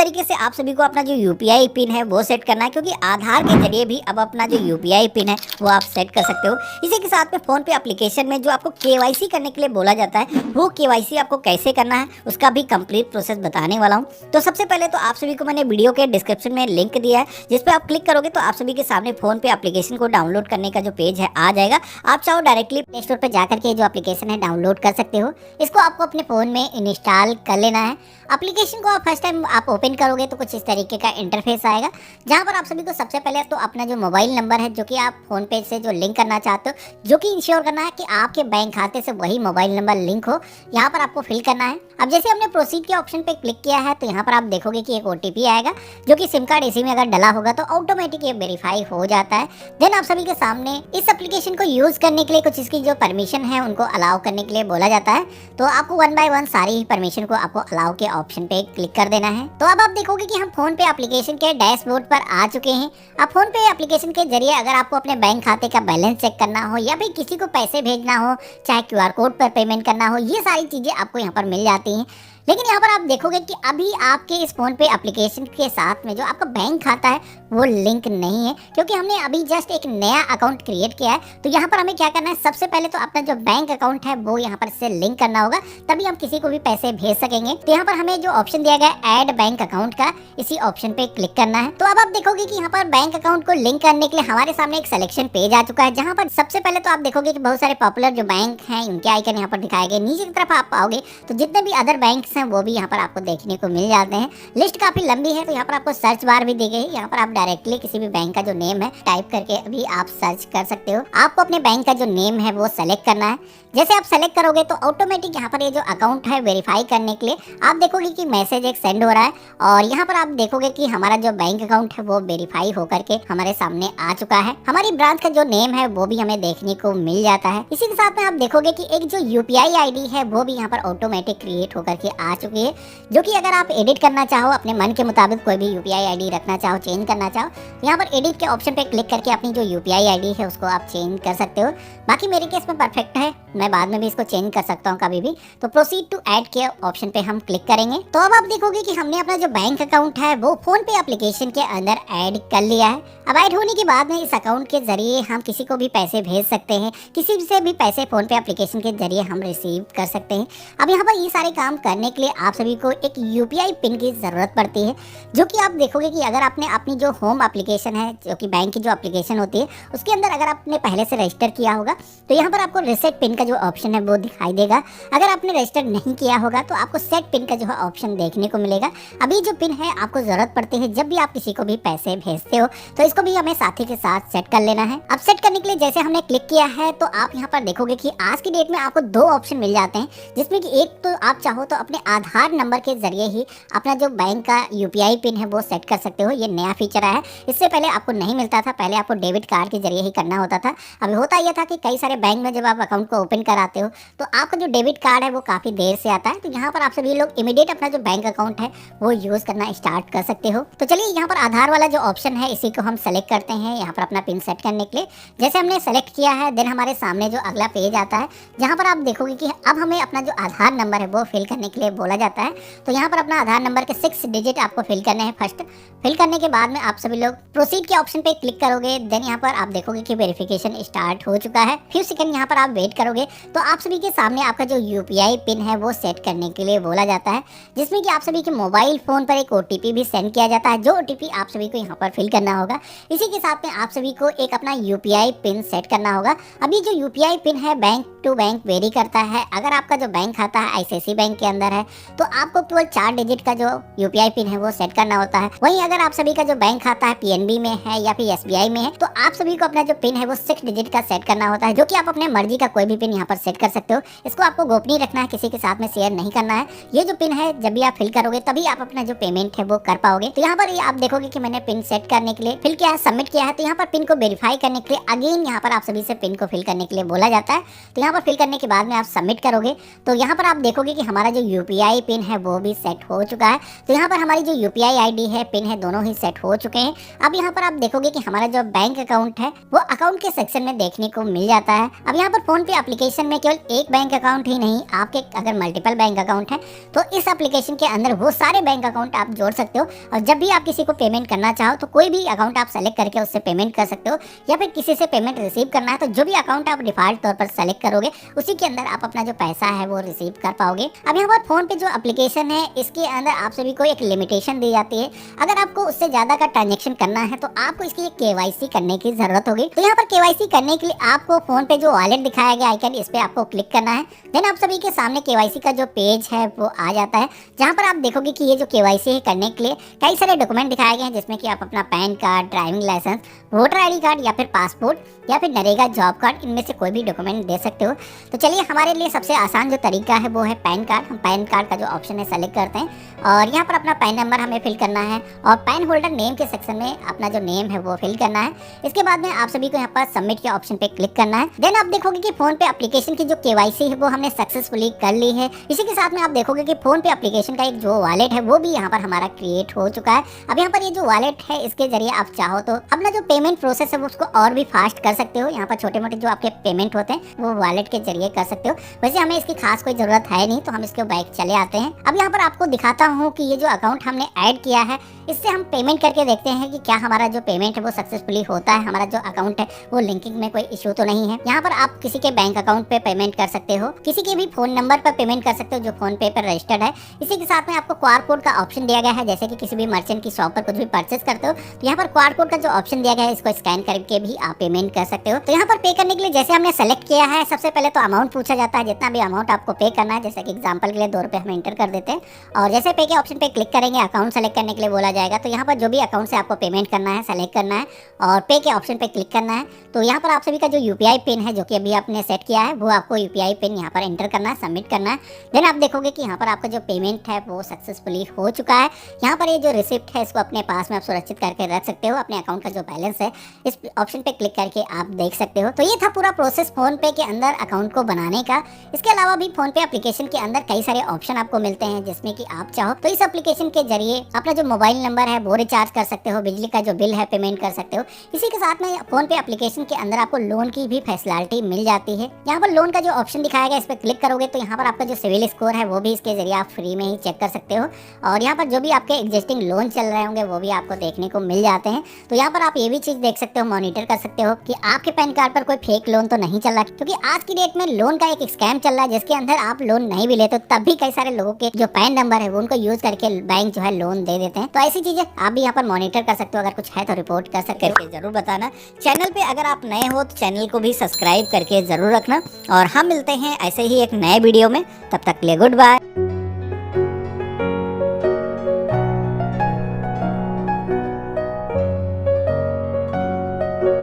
तरीके से आप सभी को अपना जो यूपीआई पिन है वो सेट करना है, क्योंकि आधार के जरिए भी अब अपना जो यूपीआई पिन है वो आप सेट कर सकते हो। इसी के साथ में फोन पे एप्लीकेशन में जो आपको केवाईसी करने के लिए बोला जाता है, वो केवाईसी आपको कैसे करना है उसका भी कंप्लीट प्रोसेस बताने वाला हूँ। तो सबसे पहले तो आप सभी को मैंने वीडियो के डिस्क्रिप्शन में लिंक दिया है, जिस पे आप क्लिक करोगे तो आप सभी के सामने फोन पे एप्लीकेशन को डाउनलोड करने का जो पेज है आ जाएगा। आप चाहो डायरेक्टली प्ले स्टोर पे जाकर के जो एप्लीकेशन है डाउनलोड कर सकते हो। इसको आपको अपने फोन में इंस्टॉल कर लेना है। एप्लीकेशन को आप फर्स्ट टाइम आप ओपन करोगे तो कुछ इस तरीके का इंटरफेस आएगा, जहां पर आप सभी को सबसे पहले तो अपना जो मोबाइल नंबर है जो कि आप फोन पे से जो लिंक करना चाहते हो, जो कि इंश्योर करना है कि आपके बैंक खाते से वही मोबाइल नंबर लिंक हो, यहाँ पर आपको फिल करना है। अब जैसे हमने प्रोसीड के ऑप्शन पे क्लिक किया है तो यहाँ पर आप देखोगे कि एक ओटीपी आएगा, जो कि सिम कार्ड इसी में अगर डला होगा तो ऑटोमेटिक ये वेरीफाई हो जाता है। देन आप सभी के सामने इस एप्लीकेशन को यूज करने के लिए कुछ इसकी जो परमिशन है उनको अलाउ करने के लिए बोला जाता है। तो आपको वन बाय वन सारी ही परमिशन को आपको अलाउ के ऑप्शन पे क्लिक कर देना है। तो अब आप देखोगे कि हम फोन पे एप्लीकेशन के डैशबोर्ड पर आ चुके हैं। अब फोन पे एप्लीकेशन के जरिए अगर आपको अपने बैंक खाते का बैलेंस चेक करना हो या फिर किसी को पैसे भेजना हो, चाहे क्यूआर कोड पर पेमेंट करना हो, ये सारी चीजें आपको यहाँ पर मिल जाती हैं। लेकिन यहाँ पर आप देखोगे कि अभी आपके इस फोन पे एप्लीकेशन के साथ में जो आपका बैंक खाता है वो लिंक नहीं है, क्योंकि हमने अभी जस्ट एक नया अकाउंट क्रिएट किया है। तो यहाँ पर हमें क्या करना है, सबसे पहले तो अपना जो बैंक अकाउंट है वो यहाँ पर से लिंक करना होगा, तभी हम किसी को भी पैसे भेज सकेंगे। तो यहाँ पर हमें जो ऑप्शन दिया गया ऐड बैंक अकाउंट का, इसी ऑप्शन पे क्लिक करना है। तो अब आप देखोगे कि यहाँ पर बैंक अकाउंट को लिंक करने के लिए हमारे सामने एक सिलेक्शन पेज आ चुका है, जहाँ पर सबसे पहले तो आप देखोगे कि बहुत सारे पॉपुलर जो बैंक हैं उनके आइकन यहाँ पर दिखाए गए। नीचे की तरफ आप पाओगे तो जितने भी अदर बैंक हैं वो भी यहाँ पर आपको देखने को मिल जाते हैं। लिस्ट काफी लंबी है, तो यहाँ पर आपको सर्च बार भी दी गई है। यहाँ पर आप डायरेक्टली किसी भी बैंक का जो नेम है टाइप करके अभी आप सर्च कर सकते हो। आपको अपने बैंक का जो नेम है वो सेलेक्ट करना है। जैसे आप सेलेक्ट करोगे तो ऑटोमेटिक यहाँ पर ये जो अकाउंट है वेरीफाई करने के लिए आप देखोगे कि मैसेज एक सेंड हो रहा है, और यहाँ पर आप देखोगे कि हमारा जो बैंक अकाउंट है वो वेरीफाई होकर के हमारे सामने आ चुका है। हमारी ब्रांच का जो नेम है वो भी हमें देखने को मिल जाता है। इसी के साथ में आप देखोगे कि एक जो यूपीआई आईडी है वो भी यहाँ पर ऑटोमेटिक क्रिएट होकर के आ चुकी है, जो कि अगर आप एडिट करना चाहो अपने मन के मुताबिक कोई भी यूपीआई आईडी रखना चाहो, चेंज करना चाहो, तो यहाँ पर एडिट के ऑप्शन पे क्लिक करके अपनी जो यूपीआई आईडी है उसको आप चेंज कर सकते हो। बाकी मेरे केस में परफेक्ट है, मैं बाद में भी इसको चेंज कर सकता हूँ कभी भी। तो प्रोसीड टू ऐड के ऑप्शन पे हम क्लिक करेंगे। तो अब आप देखोगे कि हमने अपना जो बैंक अकाउंट है वो फोन पे एप्लीकेशन के अंदर ऐड कर लिया है। अब ऐड होने के बाद में इस अकाउंट के जरिए हम किसी को भी पैसे भेज सकते हैं, किसी से भी पैसे फोन पे एप्लीकेशन के जरिए हम रिसीव कर सकते हैं। अब यहाँ पर ये सारे काम करने के लिए आप सभी को एक यूपीआई पिन की जरूरत पड़ती है, जो कि आप देखोगे कि अगर आपने अपनी जो होम एप्लीकेशन है, जो कि बैंक की जो एप्लीकेशन होती है, उसके अंदर अगर आपने पहले से रजिस्टर किया होगा तो यहाँ पर आपको रिसेट पिन का जो ऑप्शन है वो दिखाई देगा। अगर आपने रजिस्टर नहीं किया होगा तो आपको सेट पिन का जो है ऑप्शन देखने को मिलेगा। अभी जो पिन है आपको जरूरत पड़ती है जब भी आप किसी को भी पैसे भेजते हो, तो इसको भी हमें साथी के साथ सेट कर लेना है। अब सेट करने के लिए जैसे हमने क्लिक किया है तो आप यहाँ पर देखोगे कि आज की डेट में आपको दो ऑप्शन मिल जाते हैं, जिसमें कि एक तो आप चाहो तो अपने आधार नंबर के जरिए ही अपना जो बैंक का यूपीआई पिन है वो सेट कर सकते हो। ये नया फीचर आया है, इससे पहले आपको नहीं मिलता था, पहले आपको डेबिट कार्ड के जरिए ही करना होता था। अभी होता यह था कि कई सारे बैंक में जब आप अकाउंट को ओपन कराते हो तो आपका जो डेबिट कार्ड है वो काफी देर से आता है। तो यहाँ पर आप सभी लोग इमीडिएट अपना जो बैंक अकाउंट है वो यूज करना स्टार्ट कर सकते हो। तो चलिए यहाँ पर आधार वाला जो ऑप्शन है इसी को हम सेलेक्ट करते हैं यहाँ पर अपना पिन सेट करने के लिए। जैसे हमने सेलेक्ट किया है देन हमारे सामने जो अगला पेज आता है, जहाँ पर आप देखोगे कि अब हमें अपना जो आधार नंबर है वो फिल करने के लिए बोला जाता है। तो यहाँ पर अपना आधार नंबर के 6 डिजिट आपको फिल करने हैं फर्स्ट। फिल करने के बाद में आप सभी लोग प्रोसीड के ऑप्शन पे क्लिक करोगे। देन यहाँ पर आप देखोगे कि वेरिफिकेशन स्टार्ट हो चुका है। फ्यू सेकंड यहाँ पर आप वेट करोगे तो आप सभी के सामने आपका जो यूपीआई पिन है वो सेट करने के लिए बोला जाता है, जिसमें कि आप सभी के मोबाइल फोन पर एक ओटीपी भी सेंड किया जाता है, जो ओटीपी आप सभी को यहाँ पर फिल करना होगा। इसी के साथ में आप सभी को एक अपना यूपीआई पिन सेट करना होगा। अभी जो यूपीआई पिन है बैंक टू बैंक वेरी करता है। अगर आपका जो बैंक खाता है आईसीआईसीआई बैंक के अंदर है तो आपको केवल 4 डिजिट का जो यूपीआई पिन है वो सेट करना होता है। वहीं अगर आप सभी का जो बैंक खाता है पीएनबी में है या फिर एसबीआई में है तो आप सभी को अपना जो पिन है वो 6 डिजिट का सेट करना होता है, जो कि आप अपने मर्जी का कोई भी पिन यहाँ पर सेट कर सकते हो। इसको आपको गोपनीय रखना है, किसी के साथ में शेयर नहीं करना है। ये जो पिन है जब भी आप फिल करोगे तभी आप अपना जो पेमेंट है वो कर पाओगे। तो यहाँ पर ये आप देखोगे कि मैंने पिन सेट करने के लिए फिल किया है, सबमिट किया है। तो यहाँ पर पिन को वेरीफाई करने के लिए अगेन यहाँ पर आप सभी से पिन को फिल करने के लिए बोला जाता है। तो यहाँ पर फिल करने के बाद में आप सबमिट करोगे तो यहाँ पर आप देखोगे कि हमारा जो यूपीआई पिन है वो भी सेट हो चुका है। तो यहाँ पर हमारी जो यूपीआई आईडी है, पिन है, दोनों ही सेट हो चुके हैं। अब यहाँ पर आप देखोगे कि हमारा जो बैंक अकाउंट है वो अकाउंट के सेक्शन में देखने को मिल जाता है। अब यहाँ पर फोन पे एप्लीकेशन में केवल एक बैंक अकाउंट ही नहीं, आपके अगर मल्टीपल बैंक अकाउंट है तो इस एप्लीकेशन के अंदर वो सारे बैंक अकाउंट आप जोड़ सकते हो। और जब भी आप किसी को पेमेंट करना चाहो तो कोई भी अकाउंट आप सेलेक्ट करके उससे पेमेंट कर सकते हो, या फिर किसी से पेमेंट रिसीव करना है तो जो भी अकाउंट आप डिफॉल्ट तौर पर सेलेक्ट करोगे उसी के अंदर आप अपना जो पैसा है वो रिसीव कर पाओगे। अब यहाँ पर फोन पे जो एप्लीकेशन है इसके अंदर आप सभी को एक लिमिटेशन दी जाती है। अगर आपको उससे ज्यादा का ट्रांजेक्शन करना है तो आपको इसके लिए केवाईसी करने की जरूरत होगी। तो यहाँ पर केवाईसी करने के लिए आपको फोन पे जो वॉलेट दिखाया गया आइकन, इस पे आपको क्लिक करना है। देन आप सभी के सामने केवाईसी का जो पेज है वो आ जाता है, जहाँ पर आप देखोगे कि ये जो केवाईसी है करने के लिए कई सारे डॉक्यूमेंट दिखाए गए हैं, जिसमें कि आप अपना PAN card, driving licence, voter ID card या फिर पासपोर्ट या फिर नरेगा जॉब कार्ड, इनमें से कोई भी डॉक्यूमेंट दे सकते हो। तो चलिए, हमारे लिए सबसे आसान जो तरीका है वो है पैन कार्ड। हम पैन कार्ड का जो ऑप्शन है सेलेक्ट करते हैं और यहाँ पर अपना पैन नंबर हमें फिल करना है और पैन होल्डर नेम के सेक्शन में अपना जो नेम है वो फिल करना है। इसके बाद में आप सभी को यहाँ पर सबमिट के ऑप्शन पे क्लिक करना है। देन आप देखोगे कि फोन पे एप्लीकेशन की जो केवाईसी है वो हमने सक्सेसफुली कर ली है। इसी के साथ में आप देखोगे कि फोन पे एप्लीकेशन का एक जो वॉलेट है वो भी यहाँ पर हमारा क्रिएट हो चुका है। अब यहाँ पर ये जो वॉलेट है इसके जरिए आप चाहो तो अपना जो पेमेंट प्रोसेस है वो उसको और भी फास्ट कर सकते हो। यहाँ पर छोटे मोटे जो आपके पेमेंट होते हैं वो वॉलेट के जरिए कर सकते हो। वैसे हमें इसकी खास कोई जरूरत है नहीं, तो हम इसके बैक चले आते हैं। अब यहाँ पर आपको दिखाता हूँ कि ये जो अकाउंट हमने ऐड किया है इससे हम पेमेंट करके देखते हैं कि क्या हमारा जो पेमेंट है वो सक्सेसफुली होता है, हमारा जो अकाउंट है वो लिंकिंग में कोई इशू तो नहीं है। यहाँ पर आप किसी के बैंक अकाउंट पे पेमेंट कर सकते हो, किसी के भी फोन नंबर पर पेमेंट कर सकते हो जो फोन पे पर रजिस्टर्ड है। इसी के साथ में आपको क्यूआर कोड का ऑप्शन दिया गया है, जैसे कि किसी भी मर्चेंट की शॉप पर कुछ भी परचेस करते हो तो यहाँ पर क्यूआर कोड का जो ऑप्शन दिया गया है इसको स्कैन करके भी आप पेमेंट कर सकते हो। तो यहाँ पर पे करने के लिए जैसे हमने सेलेक्ट किया है, सबसे पहले तो अमाउंट पूछा जाता है, जितना भी अमाउंट आपको पे करना है। जैसे कि एग्जांपल के लिए 2 रुपए हम एंटर कर देते हैं और जैसे पे के ऑप्शन पे क्लिक करेंगे अकाउंट सेलेक्ट करने के लिए बोला जाएगा। तो यहाँ पर जो भी अकाउंट से आपको पेमेंट करना है सेलेक्ट करना है और पे के ऑप्शन पे क्लिक करना है। तो यहाँ पर आप सभी का जो यूपीआई पिन है जो कि अभी आपने सेट किया है वो आपको यूपीआई पिन यहाँ पर एंटर करना है, सबमिट करना है। देन आप देखोगे कि यहाँ पर आपका जो पेमेंट है वो सक्सेसफुली हो चुका है। यहाँ पर ये जो रिसिप्ट है इसको अपने पास में आप सुरक्षित करके रख सकते हो। अपने अकाउंट का जो बैलेंस है इस ऑप्शन पे क्लिक करके आप देख सकते हो। तो ये था पूरा प्रोसेस फोन पे के अंदर अकाउंट को बनाने का। इसके अलावा भी फोन पे एप्लीकेशन के अंदर कई सारे ऑप्शन आपको मिलते हैं, जिसमें कि आप चाहो तो इस एप्लीकेशन के जरिए अपना जो मोबाइल नंबर है वो रिचार्ज कर सकते हो, बिजली का जो बिल है पेमेंट कर सकते हो। इसी के साथ में फोन पे एप्लीकेशन के अंदर आपको लोन की भी फैसिलिटी मिल जाती है। यहाँ पर लोन का जो ऑप्शन दिखाया गया इस पर क्लिक करोगे तो यहाँ पर आपका जो सिविल स्कोर है वो भी इसके जरिए आप फ्री में ही चेक कर सकते हो और यहाँ पर जो भी आपके एग्जिस्टिंग लोन चल रहे होंगे वो भी आपको देखने को मिल जाते हैं। तो यहाँ पर आप ये भी चीज देख सकते हो, मॉनिटर कर सकते हो कि आपके पैन कार्ड पर कोई फेक लोन तो नहीं चल रहा, क्योंकि आज की डेट में लोन का एक स्कैम चल रहा है जिसके अंदर आप लोन नहीं भी लेते तब भी कई सारे लोगों के जो पैन नंबर है वो उनको यूज करके बैंक जो है लोन दे देते हैं। तो ऐसी चीजें आप भी यहाँ पर मॉनिटर कर सकते हो, अगर कुछ है तो रिपोर्ट कर सकते हो। जरूर बताना। चैनल पे अगर आप नए हो तो चैनल को भी सब्सक्राइब करके जरूर रखना और हम मिलते हैं ऐसे ही एक नए वीडियो में। तब तक के लिए गुड बाय।